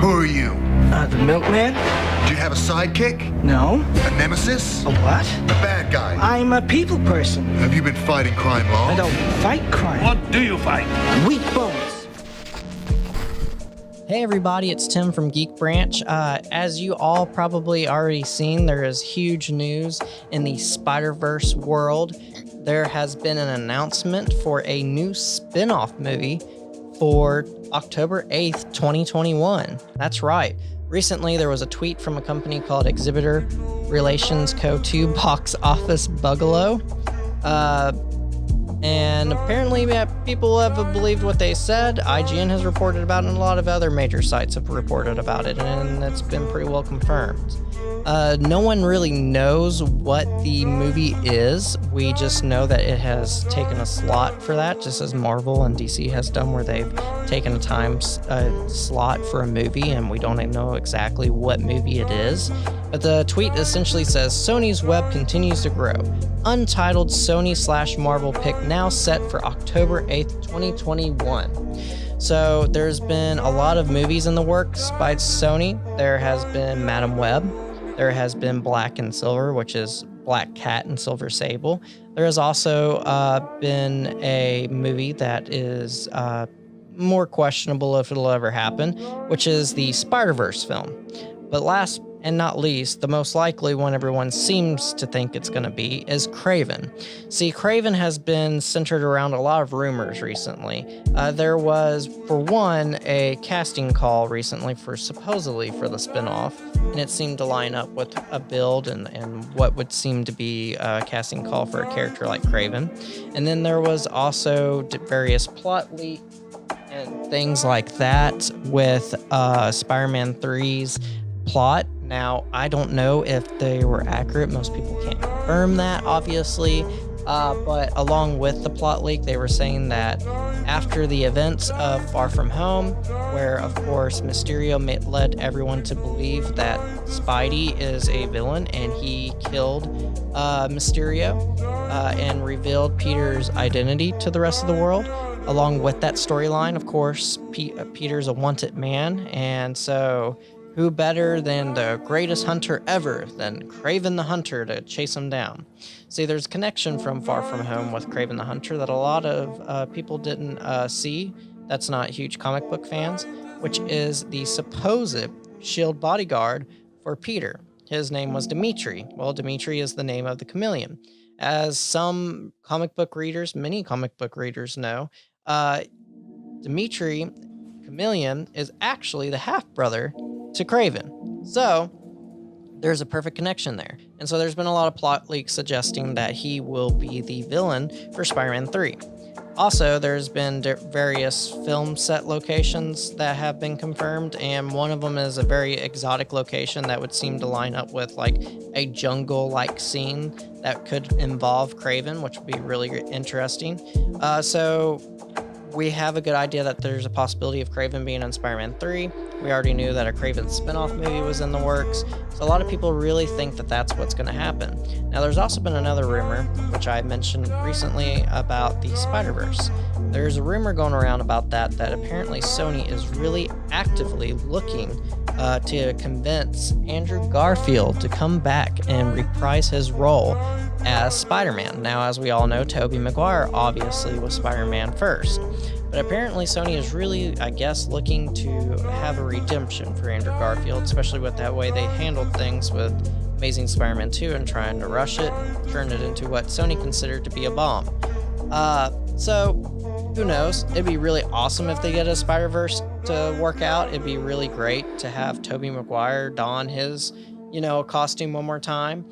Who are you? The milkman? Do you have a sidekick? No. A nemesis? A what? A bad guy? I'm a people person. Have you been fighting crime long? I don't fight crime. What do you fight? Weak bones. Hey everybody, it's Tim from Geek Branch. As you all probably already seen, there is huge news in the Spider-Verse world. There has been an announcement for a new spin-off movie for October 8th, 2021. That's right. Recently, there was a tweet from a company called Exhibitor Relations Co. 2 Box Office Bugalo. And apparently people have believed what they said. IGN has reported about it, and a lot of other major sites have reported about it, and it's been pretty well confirmed. No one really knows what the movie is. We just know that it has taken a slot for that, just as Marvel and DC has done, where they've taken a time slot for a movie, and we don't know exactly what movie it is. But the tweet essentially says, Sony's web continues to grow. Untitled Sony/Marvel pick now set for October 8th, 2021. So there's been a lot of movies in the works by Sony. There has been Madam Web. There has been Black and Silver, which is Black Cat and Silver Sable. There has also been a movie that is more questionable if it'll ever happen, which is the Spider-Verse film. But last and not least, the most likely one everyone seems to think it's going to be is Kraven. See, Kraven has been centered around a lot of rumors recently. There was, for one, a casting call recently supposedly for the spinoff, and it seemed to line up with a build and what would seem to be a casting call for a character like Kraven. And then there was also various plot leaks and things like that with Spider-Man 3's plot. Now, I don't know if they were accurate. Most people can't confirm that, obviously. But along with the plot leak, they were saying that after the events of Far From Home, where, of course, Mysterio led everyone to believe that Spidey is a villain and he killed Mysterio and revealed Peter's identity to the rest of the world. Along with that storyline, of course, Peter's a wanted man, and so who better than the greatest hunter ever than Kraven the Hunter to chase him down? See, there's a connection from Far From Home with Kraven the Hunter that a lot of people didn't see. That's not huge comic book fans, which is the supposed shield bodyguard for Peter. His name was Dimitri. Well, Dimitri is the name of the chameleon. As some comic book readers, many comic book readers know, Dimitri Chameleon is actually the half-brother to Kraven. So there's a perfect connection there. And so there's been a lot of plot leaks suggesting that he will be the villain for Spider-Man 3. Also, there's been various film set locations that have been confirmed, and one of them is a very exotic location that would seem to line up with like a jungle-like scene that could involve Kraven, which would be really interesting. So we have a good idea that there's a possibility of Kraven being in Spider-Man 3. We already knew that a Kraven spin-off movie was in the works, so a lot of people really think that that's what's going to happen. Now, there's also been another rumor, which I mentioned recently, about the Spider-Verse. There's a rumor going around about that apparently Sony is really actively looking to convince Andrew Garfield to come back and reprise his role as Spider-Man. Now, as we all know, Tobey Maguire obviously was Spider-Man first. But apparently Sony is really, I guess, looking to have a redemption for Andrew Garfield, especially with that way they handled things with Amazing Spider-Man 2 and trying to rush it, turn it into what Sony considered to be a bomb. So, who knows? It'd be really awesome if they get a Spider-Verse to work out. It'd be really great to have Tobey Maguire don his, costume one more time.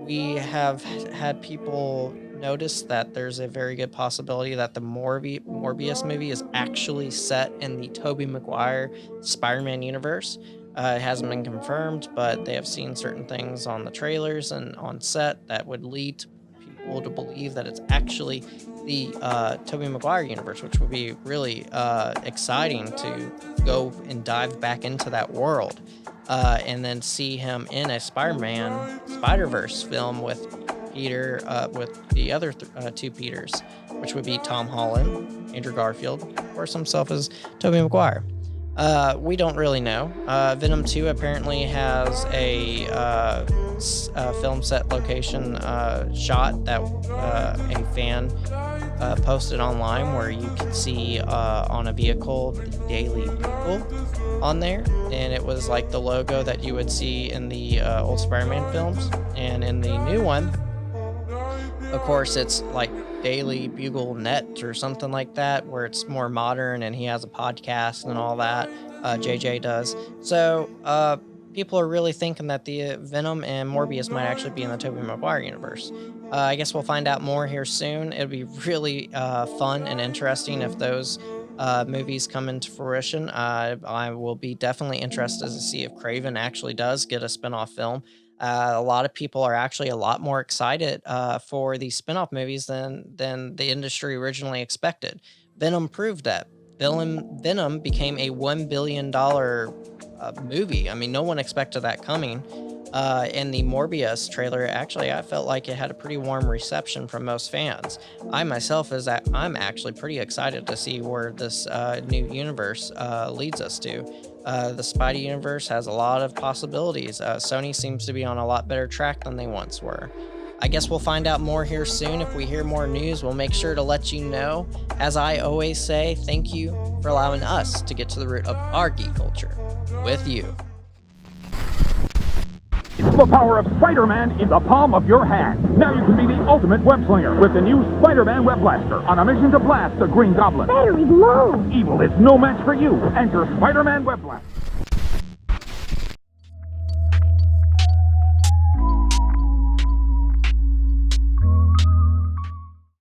We have had people notice that there's a very good possibility that the Morbius movie is actually set in the Tobey Maguire Spider-Man universe. It hasn't been confirmed, but they have seen certain things on the trailers and on set that would lead people to believe that it's actually the Tobey Maguire universe, which would be really exciting to go and dive back into that world. And then see him in a Spider-Verse film with Peter, with the other two Peters, which would be Tom Holland, Andrew Garfield, of course himself as Tobey Maguire. We don't really know. Venom 2 apparently has a film set location shot that a fan posted online where you could see on a vehicle the Daily Bugle on there. And it was like the logo that you would see in the old Spider-Man films. And in the new one, of course, it's like Daily Bugle Net or something like that, where it's more modern and he has a podcast and all that. JJ does. So people are really thinking that the Venom and Morbius might actually be in the Tobey Maguire universe. I guess we'll find out more here soon. It'll be really fun and interesting if those movies come into fruition. I will be definitely interested to see if Craven actually does get a spin-off film. A lot of people are actually a lot more excited for these spin-off movies than the industry originally expected. Venom proved that. Venom became a $1 billion movie. I mean, no one expected that coming. And the Morbius trailer, actually, I felt like it had a pretty warm reception from most fans. I'm actually pretty excited to see where this new universe leads us to. The Spidey universe has a lot of possibilities. Sony seems to be on a lot better track than they once were. I guess we'll find out more here soon. If we hear more news, we'll make sure to let you know. As I always say, thank you for allowing us to get to the root of our geek culture with you. The power of Spider-Man in the palm of your hand. Now you can be the ultimate web slinger with the new Spider-Man Web Blaster on a mission to blast the Green Goblin. Battery's low. Evil is no match for you. Enter Spider-Man Web Blaster.